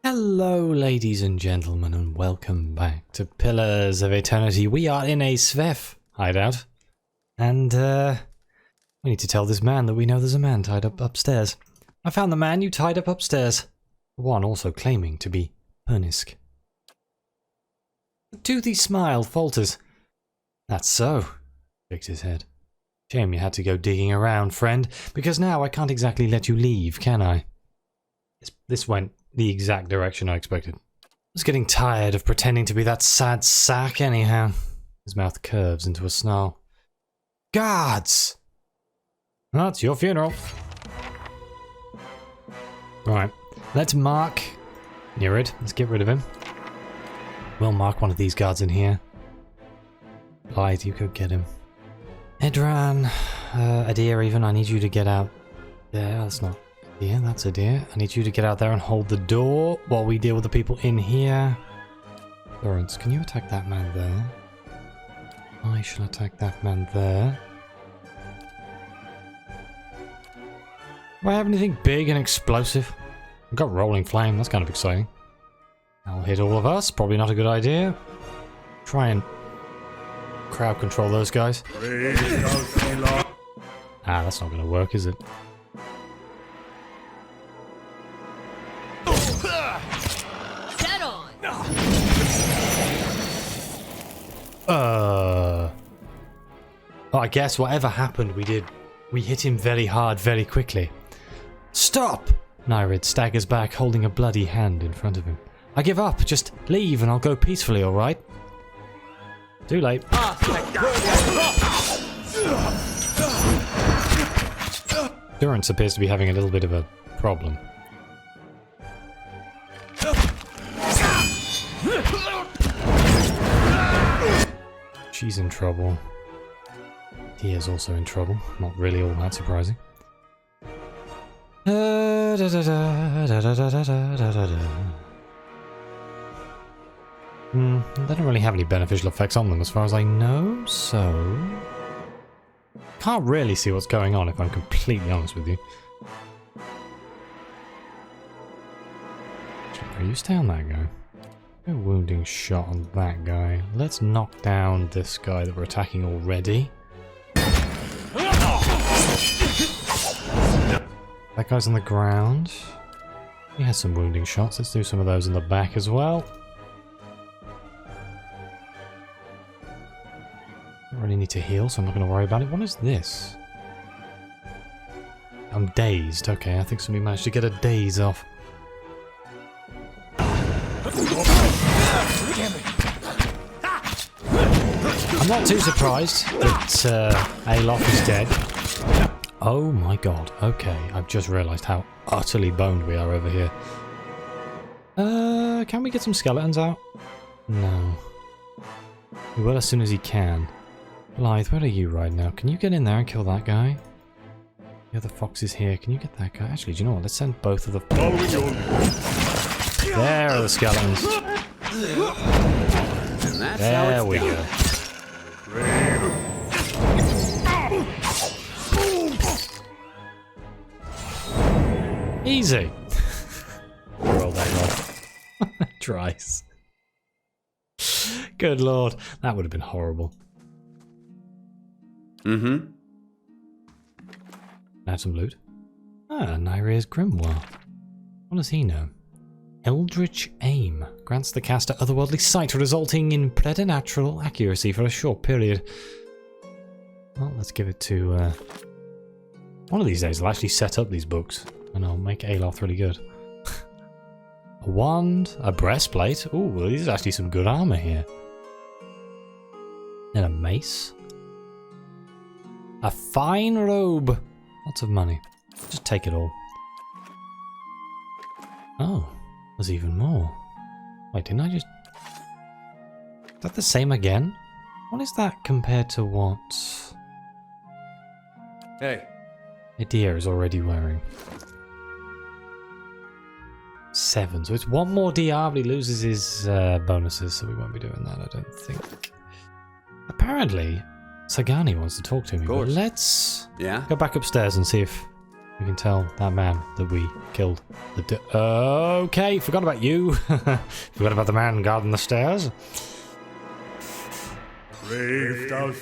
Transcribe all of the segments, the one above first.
Hello ladies and gentlemen and welcome back to Pillars of Eternity. We are in a SVEF hideout and we need to tell this man that we know there's a man tied up upstairs. I found the man you tied up upstairs. The one also claiming to be Pernisk. The toothy smile falters. That's so. Shakes his head. Shame you had to go digging around, friend, because now I can't exactly let you leave, can I? This went the exact direction I expected. I was getting tired of pretending to be that sad sack anyhow. His mouth curves into a snarl. Guards! Oh, it's your funeral. Right, let's mark Aneurin. Let's get rid of him. We'll mark one of these guards in here. Blythe, you go get him. Edran, Adir even, I need you to get out there. That's not Adir, that's Adir. I need you to get out there and hold the door while we deal with the people in here. Lawrence, can you attack that man there? I shall attack that man there. Do I have anything big and explosive? I've got rolling flame, that's kind of exciting. That'll hit all of us, probably not a good idea. Try and crowd control those guys. That's not going to work, is it? Oh, I guess whatever happened, we hit him very hard, very quickly. Stop! Aneurin staggers back, holding a bloody hand in front of him. I give up. Just leave and I'll go peacefully, alright? Too late. Durance appears to be having a little bit of a problem. She's in trouble. He is also in trouble. Not really all that surprising. They don't really have any beneficial effects on them as far as I know, so... Can't really see what's going on if I'm completely honest with you. You stay on that guy. No wounding shot on that guy. Let's knock down this guy that we're attacking already. That guy's on the ground. He has some wounding shots. Let's do some of those in the back as well. I really need to heal, so I'm not going to worry about it. What is this? I'm dazed. Okay, I think somebody managed to get a daze off. I'm not too surprised that Alof is dead. Oh my god. Okay, I've just realised how utterly boned we are over here. Can we get some skeletons out? No. We will as soon as he can. Blythe, where are you right now? Can you get in there and kill that guy? The other fox is here. Can you get that guy? Actually, do you know what? Let's send both of the... There are the skeletons. There we go. Easy. Roll that off. Tries. Good lord. That would have been horrible. Mm-hmm. Have some loot. Nyria's grimoire. What does he know? Eldritch Aim. Grants the caster otherworldly sight, resulting in preternatural accuracy for a short period. Well, let's give it to... One of these days I'll actually set up these books, and I'll make Aloth really good. A wand, a breastplate. Ooh, well, there's actually some good armor here. And a mace. A fine robe. Lots of money. Just take it all. Oh, there's even more. Wait, didn't I just... Is that the same again? What is that compared to what... Hey. Adir is already wearing. 7, so it's one more DR, but he loses his bonuses, so we won't be doing that, I don't think. Apparently, Sagani wants to talk to me, but let's go back upstairs and see if We can tell that man that we killed the okay, forgot about you. Forgot about the man guarding the stairs. Brave thou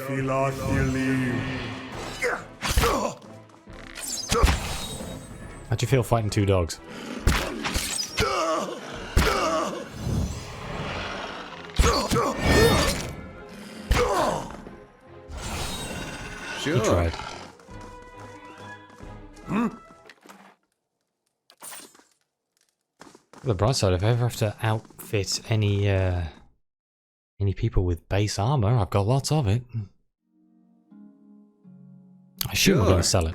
How'd you feel fighting two dogs? Sure. You tried. The bright side, if I ever have to outfit any people with base armor, I've got lots of it. I assume I'm going to sell it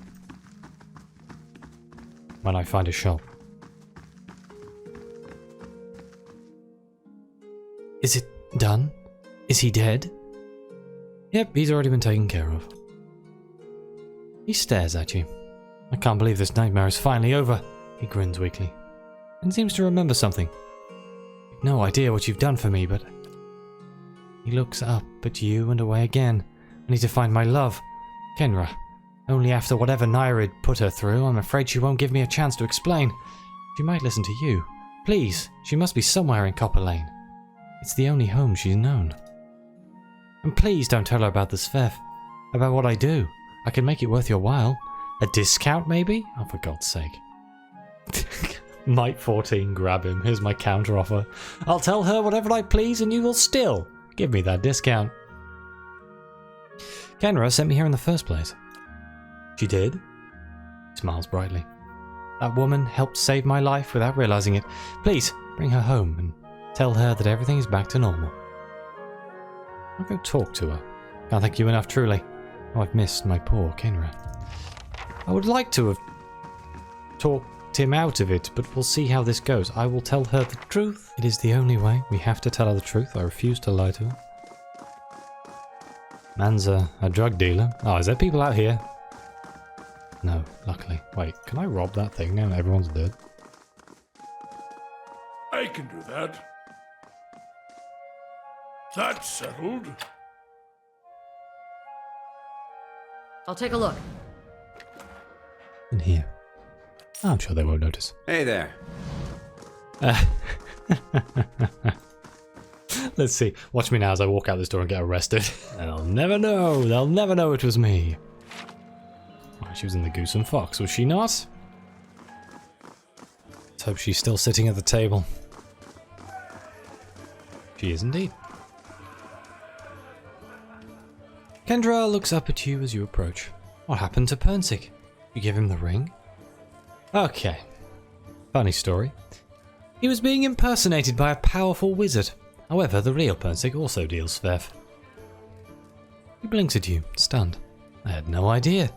when I find a shop. Is it done? Is he dead? Yep, he's already been taken care of. He stares at you. I can't believe this nightmare is finally over. He grins weakly and seems to remember something. I've no idea what you've done for me, but... He looks up at you and away again. I need to find my love. Kenra. Only after whatever Aneurin put her through, I'm afraid she won't give me a chance to explain. She might listen to you. Please, she must be somewhere in Copper Lane. It's the only home she's known. And please don't tell her about the Svev. About what I do. I can make it worth your while. A discount, maybe? Oh, for God's sake. Might 14, grab him. Here's my counter offer. I'll tell her whatever I please and you will still give me that discount. Kenra sent me here in the first place. She did? He smiles brightly. That woman helped save my life without realizing it. Please, bring her home and tell her that everything is back to normal. I'll go talk to her. Can't thank you enough, truly. Oh, I've missed my poor Kenra. I would like to have talked him out of it, but we'll see how this goes. I will tell her the truth. It is the only way. We have to tell her the truth. I refuse to lie to her. Man's a drug dealer. Oh, is there people out here? No, luckily. Wait, can I rob that thing now that everyone's dead? I can do that. That's settled. I'll take a look. In here. I'm sure they won't notice. Hey there. Let's see. Watch me now as I walk out this door and get arrested. They'll never know. They'll never know it was me. Oh, she was in the Goose and Fox, was she not? Let's hope she's still sitting at the table. She is indeed. Kendra looks up at you as you approach. What happened to Pernsik? You give him the ring? Okay. Funny story. He was being impersonated by a powerful wizard. However, the real Pernsik also deals Svev. He blinks at you, stunned. I had no idea.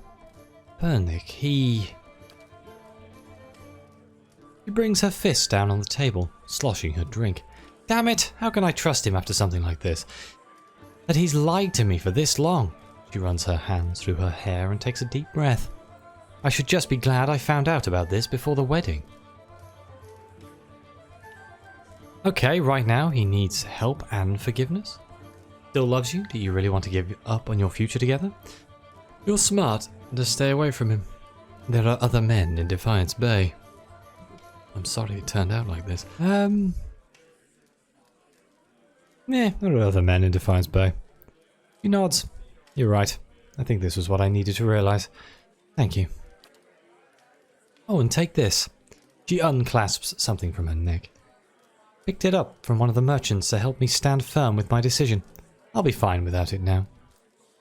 Pernik, he brings her fist down on the table, sloshing her drink. Damn it, how can I trust him after something like this? That he's lied to me for this long. She runs her hands through her hair and takes a deep breath. I should just be glad I found out about this before the wedding. Okay, right now he needs help and forgiveness. Still loves you? Do you really want to give up on your future together? You're smart. Just stay away from him. There are other men in Defiance Bay. I'm sorry it turned out like this. Yeah, there are other men in Defiance Bay. He nods. You're right. I think this was what I needed to realize. Thank you. Oh, and take this. She unclasps something from her neck. Picked it up from one of the merchants to help me stand firm with my decision. I'll be fine without it now.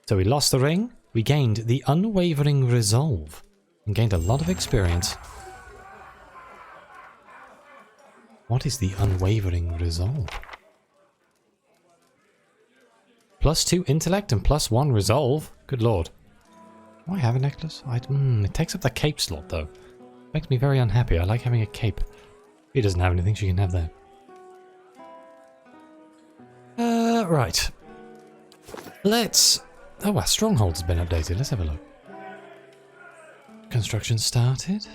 So we lost the ring, we gained the unwavering resolve, and gained a lot of experience. What is the unwavering resolve? +2 intellect and +1 resolve? Good lord. Do I have a necklace? It takes up the cape slot though. Makes me very unhappy. I like having a cape. If he doesn't have anything, she can have that. Right. Let's... Oh, our stronghold's been updated. Let's have a look. Construction started.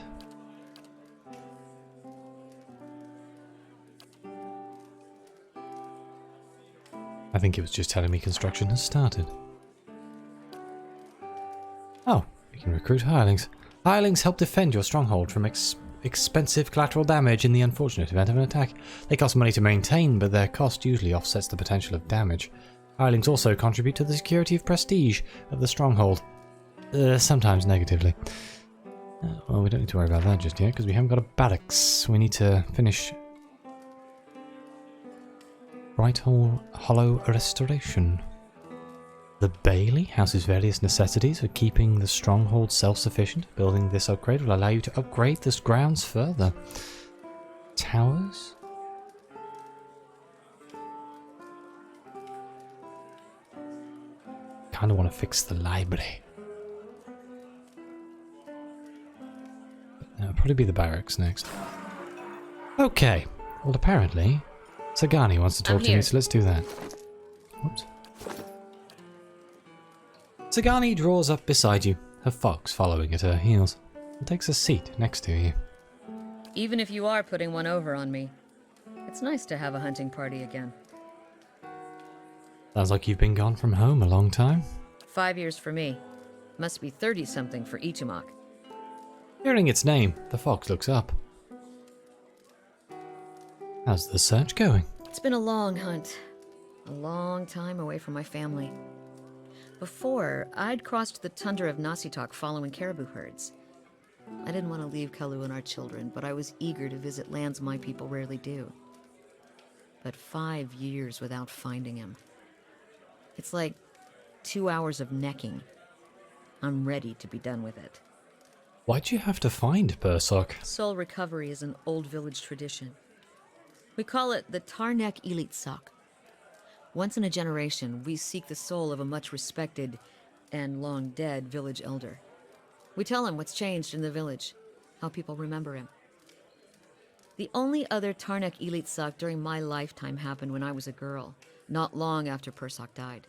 I think it was just telling me construction has started. Oh, we can recruit hirelings. Hirelings help defend your stronghold from expensive collateral damage in the unfortunate event of an attack. They cost money to maintain, but their cost usually offsets the potential of damage. Hirelings also contribute to the security of prestige of the stronghold, sometimes negatively. Well, we don't need to worry about that just yet, because we haven't got a barracks. We need to finish Bright Hollow Restoration. The Bailey houses various necessities for keeping the stronghold self-sufficient. Building this upgrade will allow you to upgrade the grounds further. Towers? Kind of want to fix the library. It'll probably be the barracks next. Okay. Well, apparently, Sagani wants to talk to me, so let's do that. Oops. Sagani draws up beside you, her fox following at her heels, and takes a seat next to you. Even if you are putting one over on me, it's nice to have a hunting party again. Sounds like you've been gone from home a long time. 5 years for me. Must be 30-something for Ichimak. Hearing its name, the fox looks up. How's the search going? It's been a long hunt. A long time away from my family. Before, I'd crossed the tundra of Nasitok following caribou herds. I didn't want to leave Kalu and our children, but I was eager to visit lands my people rarely do. But 5 years without finding him. It's like 2 hours of necking. I'm ready to be done with it. Why'd you have to find Persok? Soul recovery is an old village tradition. We call it the Tarnek Elite Sok. Once in a generation, we seek the soul of a much respected and long dead village elder. We tell him what's changed in the village, how people remember him. The only other Tarnek Elite Sok during my lifetime happened when I was a girl, not long after Persok died.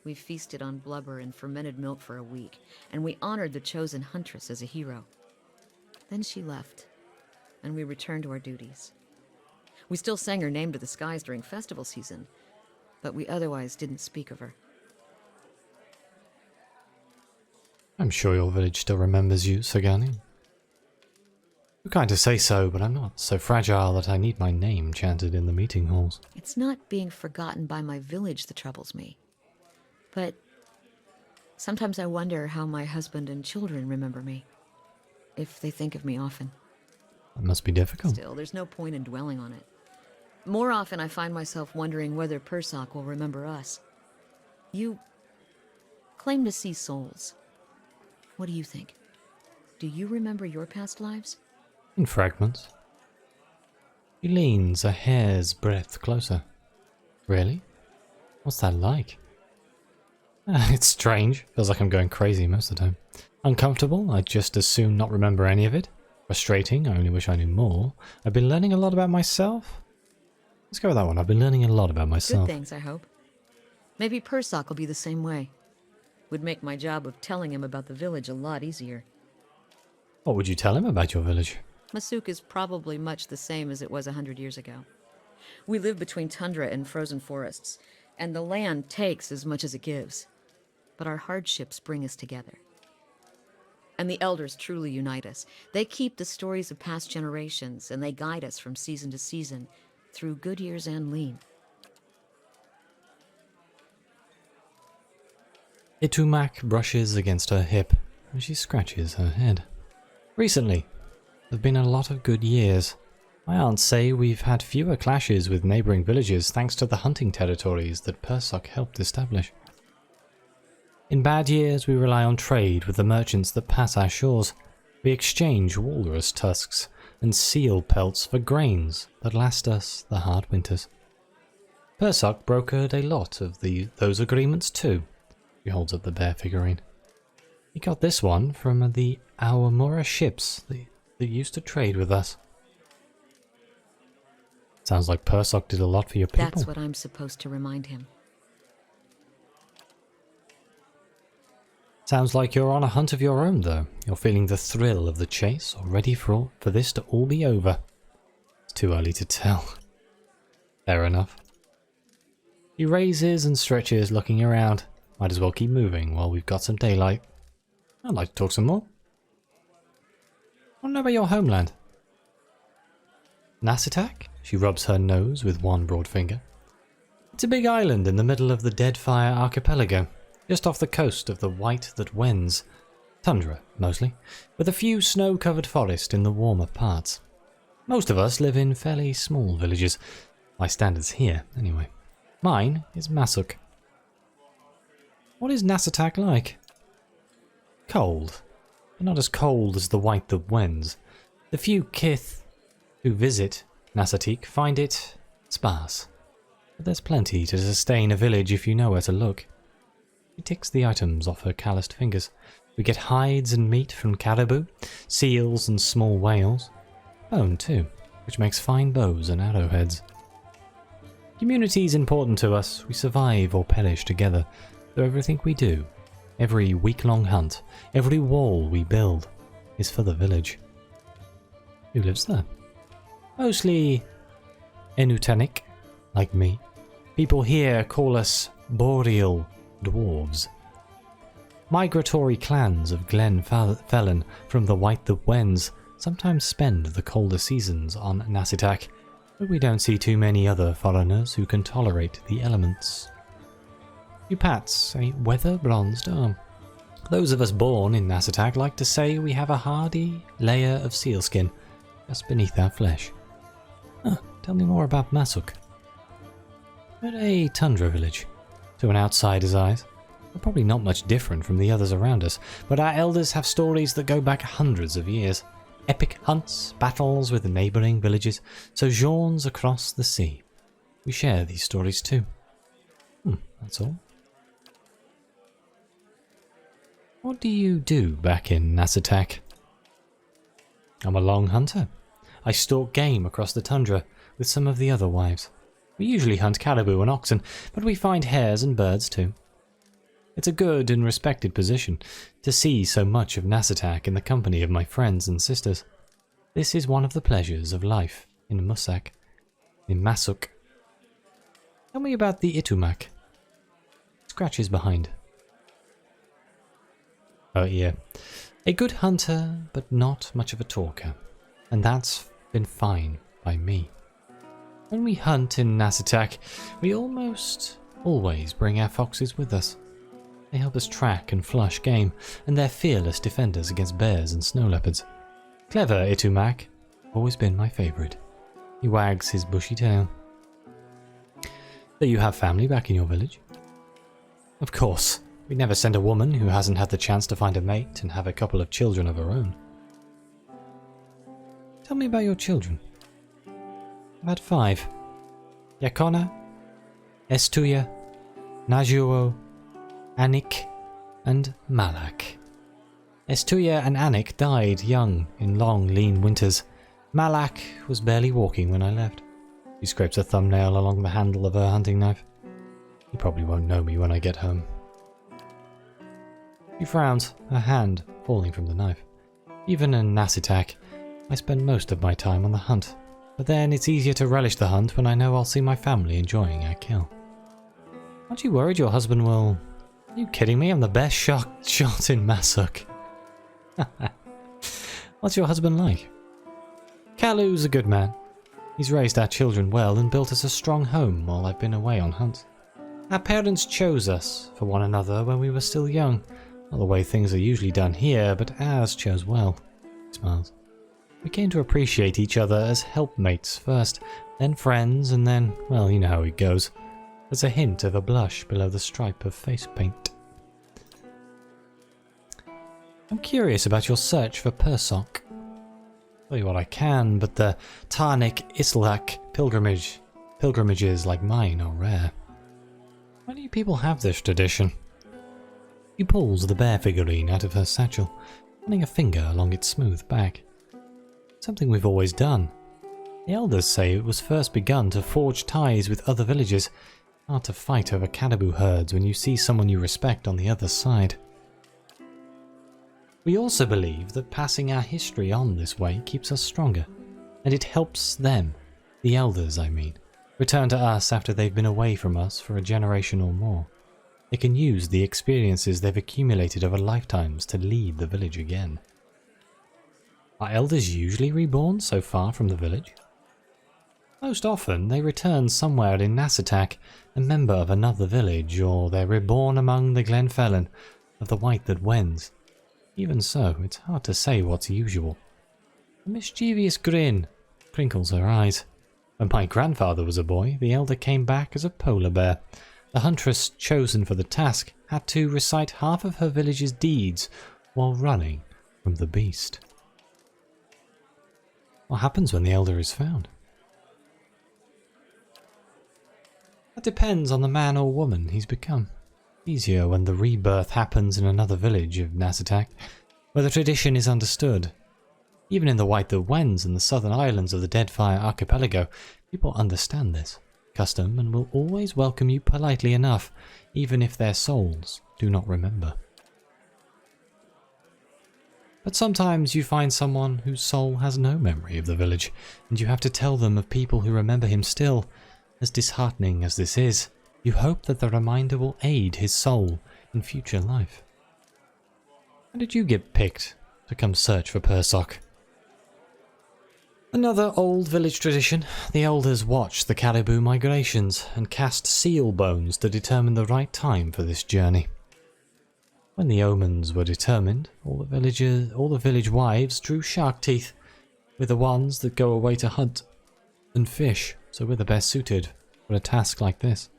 We feasted on blubber and fermented milk for a week, and we honored the chosen huntress as a hero. Then she left, and we returned to our duties. We still sang her name to the skies during festival season, but we otherwise didn't speak of her. I'm sure your village still remembers you, Sagani. You're kind to say so, but I'm not so fragile that I need my name chanted in the meeting halls. It's not being forgotten by my village that troubles me. But sometimes I wonder how my husband and children remember me, if they think of me often. That must be difficult. Still, there's no point in dwelling on it. More often I find myself wondering whether Persok will remember us. You claim to see souls. What do you think? Do you remember your past lives? In fragments. He leans a hair's breadth closer. Really? What's that like? It's strange. Feels like I'm going crazy most of the time. Uncomfortable? I'd just as soon not remember any of it. Frustrating? I only wish I knew more. I've been learning a lot about myself. Let's go with that one. I've been learning a lot about myself. Good things, I hope. Maybe Persok will be the same way. Would make my job of telling him about the village a lot easier. What would you tell him about your village? Masuk is probably much the same as it was 100 years ago. We live between tundra and frozen forests, and the land takes as much as it gives. But our hardships bring us together. And the elders truly unite us. They keep the stories of past generations, and they guide us from season to season, through good years and lean. Itumak brushes against her hip, and she scratches her head. Recently, there have been a lot of good years. My aunts say we've had fewer clashes with neighbouring villages thanks to the hunting territories that Persok helped establish. In bad years, we rely on trade with the merchants that pass our shores. We exchange walrus tusks and seal pelts for grains that last us the hard winters. Persok brokered a lot of those agreements too. He holds up the bear figurine. He got this one from the Awamura ships that used to trade with us. Sounds like Persok did a lot for your people. That's what I'm supposed to remind him. Sounds like you're on a hunt of your own, though. You're feeling the thrill of the chase, or ready for this to all be over. It's too early to tell. Fair enough. He raises and stretches, looking around. Might as well keep moving while we've got some daylight. I'd like to talk some more. want to know about your homeland. Nasitak? She rubs her nose with one broad finger. It's a big island in the middle of the Deadfire archipelago, just off the coast of the White That Wends. Tundra, mostly, with a few snow-covered forest in the warmer parts. Most of us live in fairly small villages, by standards here, anyway. Mine is Masuk. What is Nasitak like? Cold, but not as cold as the White That Wends. The few kith who visit Nasatik find it sparse, but there's plenty to sustain a village if you know where to look. She ticks the items off her calloused fingers. We get hides and meat from caribou, seals and small whales. Bone too, which makes fine bows and arrowheads. Community's important to us. We survive or perish together through everything we do. Every week-long hunt, every wall we build is for the village. Who lives there? Mostly Enutanic, like me. People here call us boreal dwarves. Migratory clans of Glen Felon from the White That Wends sometimes spend the colder seasons on Nasitak, but we don't see too many other foreigners who can tolerate the elements. She pats a weather-bronzed arm. Those of us born in Nasitak like to say we have a hardy layer of sealskin just beneath our flesh. Tell me more about Masuk. We're a tundra village. To an outsider's eyes, we're probably not much different from the others around us, but our elders have stories that go back hundreds of years. Epic hunts, battles with the neighbouring villages, sojourns across the sea. We share these stories too. That's all. What do you do back in Nasitak? I'm a long hunter. I stalk game across the tundra with some of the other wives. We usually hunt caribou and oxen, but we find hares and birds too. It's a good and respected position to see so much of Nasitak in the company of my friends and sisters. This is one of the pleasures of life in Masuk. Tell me about the Itumak. Scratches behind. Oh yeah, a good hunter, but not much of a talker, and that's been fine by me. When we hunt in Nasitak, we almost always bring our foxes with us. They help us track and flush game, and they're fearless defenders against bears and snow leopards. Clever Itumak, always been my favourite. He wags his bushy tail. Do you have family back in your village? Of course. We never send a woman who hasn't had the chance to find a mate and have a couple of children of her own. Tell me about your children. I've had 5. Yakona, Estuya, Najuo, Anik, and Malak. Estuya and Anik died young in long, lean winters. Malak was barely walking when I left. She scrapes a thumbnail along the handle of her hunting knife. He probably won't know me when I get home. She frowns, her hand falling from the knife. Even in Nasitak, I spend most of my time on the hunt, but then it's easier to relish the hunt when I know I'll see my family enjoying our kill. Aren't you worried your husband will... Are you kidding me? I'm the best shot in Masuk. What's your husband like? Kalu's a good man. He's raised our children well and built us a strong home while I've been away on hunts. Our parents chose us for one another when we were still young. Not the way things are usually done here, but ours chose well. He smiles. We came to appreciate each other as helpmates first, then friends, and then, well, you know how it goes. There's a hint of a blush below the stripe of face paint. I'm curious about your search for Persok. Tell you what I can, but the Tarnik Islak pilgrimages like mine are rare. Why do you people have this tradition? She pulls the bear figurine out of her satchel, running a finger along its smooth back. Something we've always done. The elders say it was first begun to forge ties with other villages. Hard to fight over caribou herds when you see someone you respect on the other side. We also believe that passing our history on this way keeps us stronger, and it helps them, the elders I mean, return to us after they've been away from us for a generation or more. They can use the experiences they've accumulated over lifetimes to lead the village again. Are elders usually reborn so far from the village? Most often, they return somewhere in Nassatak, a member of another village, or they're reborn among the Glenfellan of the White that Wends. Even so, it's hard to say what's usual. A mischievous grin crinkles her eyes. When my grandfather was a boy, the elder came back as a polar bear. The huntress chosen for the task had to recite half of her village's deeds while running from the beast. What happens when the elder is found? That depends on the man or woman he's become. Easier when the rebirth happens in another village of Nassatak, where the tradition is understood. Even in the White that Wends and the southern islands of the Deadfire Archipelago, people understand this custom and will always welcome you politely enough, even if their souls do not remember. But sometimes you find someone whose soul has no memory of the village, and you have to tell them of people who remember him still. As disheartening as this is, you hope that the reminder will aid his soul in future life. How did you get picked to come search for Persok? Another old village tradition, the elders watch the caribou migrations and cast seal bones to determine the right time for this journey. When the omens were determined, all the village wives drew shark teeth. We're the ones that go away to hunt and fish, so we're the best suited for a task like this.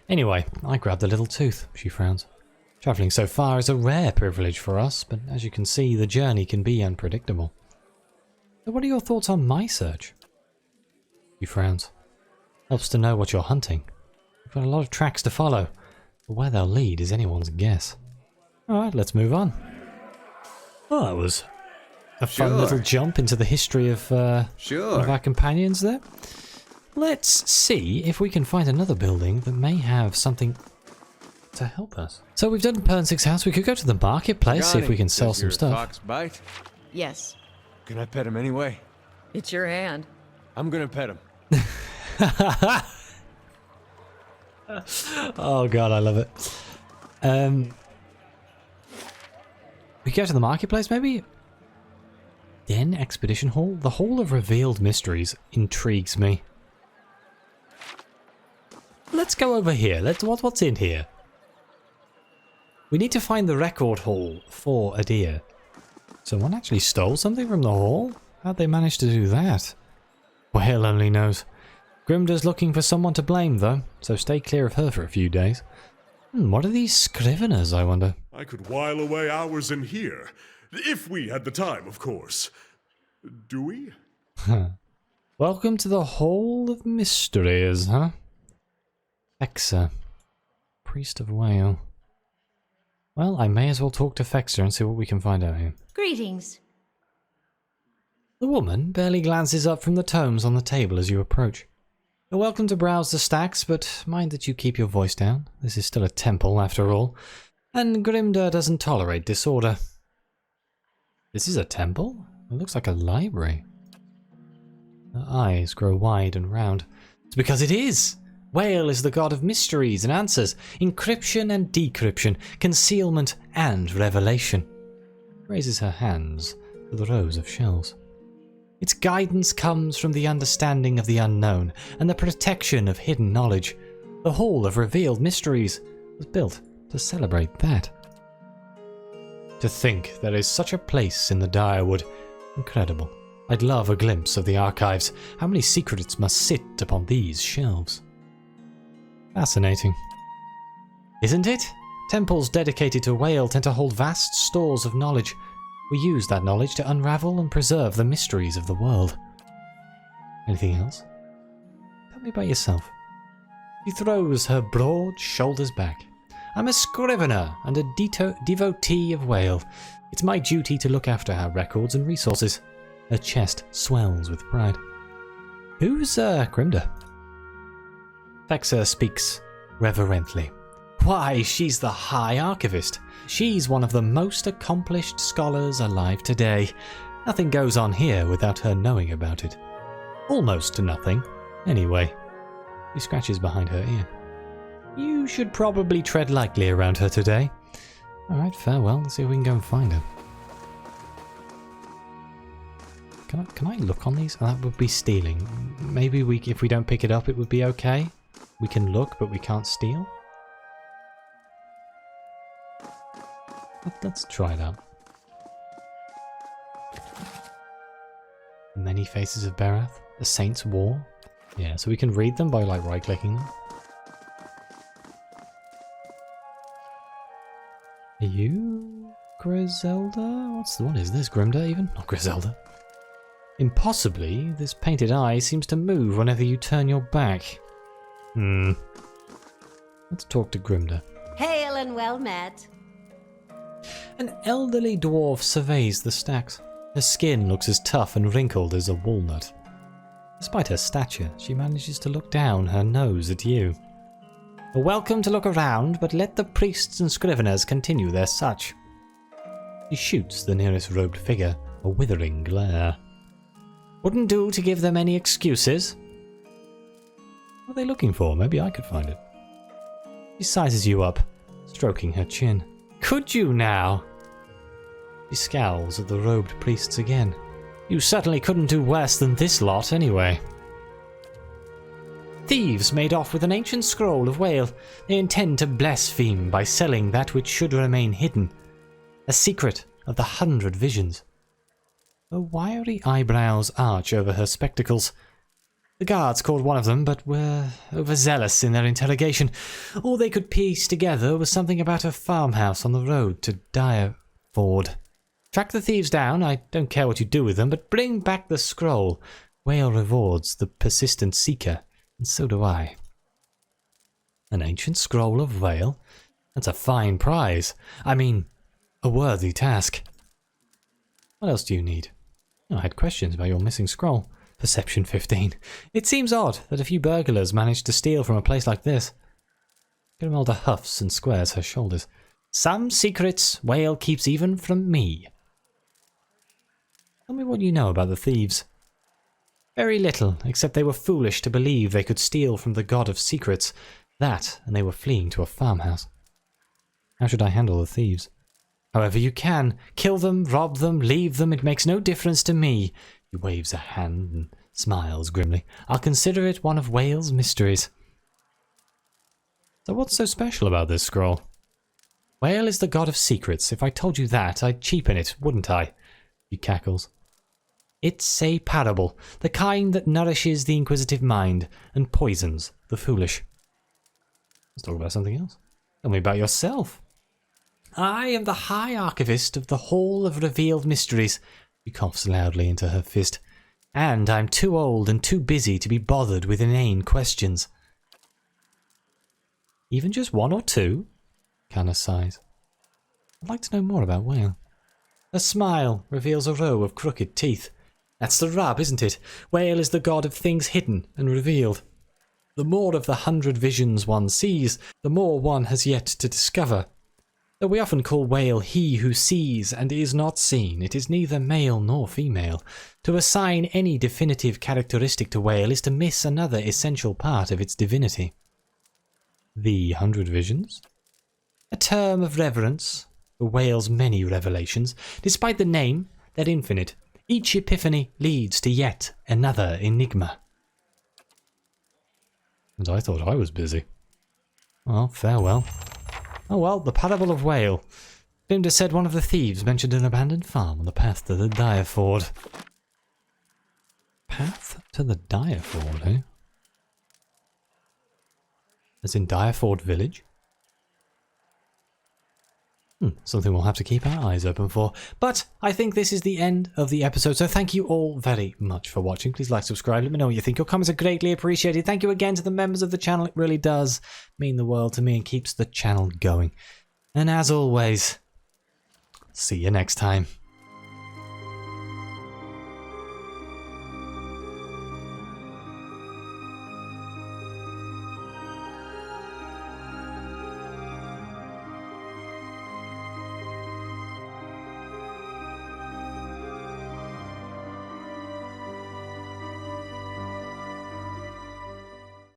Anyway, I grabbed a little tooth, she frowns. Travelling so far is a rare privilege for us, but as you can see, the journey can be unpredictable. So what are your thoughts on my search? She frowns. Helps to know what you're hunting. We've got a lot of tracks to follow, but where they'll lead is anyone's guess. Alright, let's move on. Oh, that was a fun little jump into the history of one of our companions there. Let's see if we can find another building that may have something to help us. So we've done Pernsik's house. We could go to the marketplace, see if we can sell some stuff. Fox bite? Yes, Can I pet him anyway? it's your hand. I'm gonna pet him. Oh god, I love it. We go to the marketplace, maybe? Den Expedition Hall? The Hall of Revealed Mysteries intrigues me. Let's go over here. What's in here? We need to find the record hall for Adir. Someone actually stole something from the hall? How'd they manage to do that? Well, only knows. Grimdar's looking for someone to blame, though, so stay clear of her for a few days. What are these scriveners, I wonder? I could while away hours in here. If we had the time, of course. Do we? Welcome to the Hall of Mysteries, huh? Fexa. Priest of Whale. Well, I may as well talk to Fexa and see what we can find out here. Greetings. The woman barely glances up from the tomes on the table as you approach. You're welcome to browse the stacks, but mind that you keep your voice down. This is still a temple, after all, and Grimdar doesn't tolerate disorder. This is a temple? It looks like a library. Her eyes grow wide and round. It's because it is! Whale is the god of mysteries and answers, encryption and decryption, concealment and revelation. Raises her hands to the rows of shelves. Its guidance comes from the understanding of the unknown and the protection of hidden knowledge. The Hall of Revealed Mysteries was built to celebrate that. To think there is such a place in the Direwood. Incredible. I'd love a glimpse of the archives. How many secrets must sit upon these shelves? Fascinating. Isn't it? Temples dedicated to Whale tend to hold vast stores of knowledge. We use that knowledge to unravel and preserve the mysteries of the world. Anything else? Tell me about yourself. She throws her broad shoulders back. I'm a scrivener and a devotee of Whale. It's my duty to look after our records and resources. Her chest swells with pride. Who's Grimda? Fexa speaks reverently. Why, she's the High Archivist. She's one of the most accomplished scholars alive today. Nothing goes on here without her knowing about it. Almost nothing, anyway. She scratches behind her ear. You should probably tread lightly around her today. Alright, farewell. Let's see if we can go and find her. Can I look on these? Oh, that would be stealing. Maybe if we don't pick it up, it would be okay. We can look, but we can't steal. Let's try that. Many Faces of Berath. The Saints' War. Yeah, so we can read them by like right-clicking them. Are you Griselda? What is this? Grimda even? Not Griselda. Impossibly, this painted eye seems to move whenever you turn your back. Let's talk to Grimda. Hail and well met. An elderly dwarf surveys the stacks. Her skin looks as tough and wrinkled as a walnut. Despite her stature, she manages to look down her nose at you. Welcome to look around, but let the priests and scriveners continue their such. She shoots the nearest robed figure a withering glare. Wouldn't do to give them any excuses. What are they looking for? Maybe I could find it. She sizes you up, stroking her chin. Could you now? She scowls at the robed priests again. You certainly couldn't do worse than this lot anyway. Thieves made off with an ancient scroll of Whale. They intend to blaspheme by selling that which should remain hidden. A secret of the 100 visions. Her wiry eyebrows arch over her spectacles. The guards caught one of them, but were overzealous in their interrogation. All they could piece together was something about a farmhouse on the road to Direford. Track the thieves down, I don't care what you do with them, but bring back the scroll. Whale rewards the persistent seeker, and so do I. An ancient scroll of Whale? That's a fine prize. I mean, a worthy task. What else do you need? I had questions about your missing scroll. Perception 15. It seems odd that a few burglars managed to steal from a place like this. Grimelda huffs and squares her shoulders. Some secrets Whale keeps even from me. Tell me what you know about the thieves. Very little, except they were foolish to believe they could steal from the god of secrets. That, and they were fleeing to a farmhouse. How should I handle the thieves? However you can. Kill them, rob them, leave them, it makes no difference to me. He waves a hand and smiles grimly. I'll consider it one of Whale's mysteries. So what's so special about this scroll? Whale is the god of secrets. If I told you that, I'd cheapen it, wouldn't I? He cackles. It's a parable, the kind that nourishes the inquisitive mind and poisons the foolish. Let's talk about something else. Tell me about yourself. I am the High Archivist of the Hall of Revealed Mysteries. She coughs loudly into her fist. And I'm too old and too busy to be bothered with inane questions. Even just one or two? Canna sighs. I'd like to know more about Whale. Her smile reveals a row of crooked teeth. That's the rub, isn't it? Whale is the god of things hidden and revealed. The more of the 100 visions one sees, the more one has yet to discover. Though we often call Whale he who sees and is not seen, it is neither male nor female. To assign any definitive characteristic to Whale is to miss another essential part of its divinity. The 100 visions? A term of reverence for Whale's many revelations. Despite the name, they're infinite. Each epiphany leads to yet another enigma. And I thought I was busy. Well, farewell. Oh well, the parable of Whale. Grimda said one of the thieves mentioned an abandoned farm on the path to the Direford. Path to the Direford, eh? As in Direford village? Something we'll have to keep our eyes open for. But I think this is the end of the episode, so thank you all very much for watching. Please like, subscribe, let me know what you think. Your comments are greatly appreciated. Thank you again to the members of the channel. It really does mean the world to me and keeps the channel going. And as always, see you next time.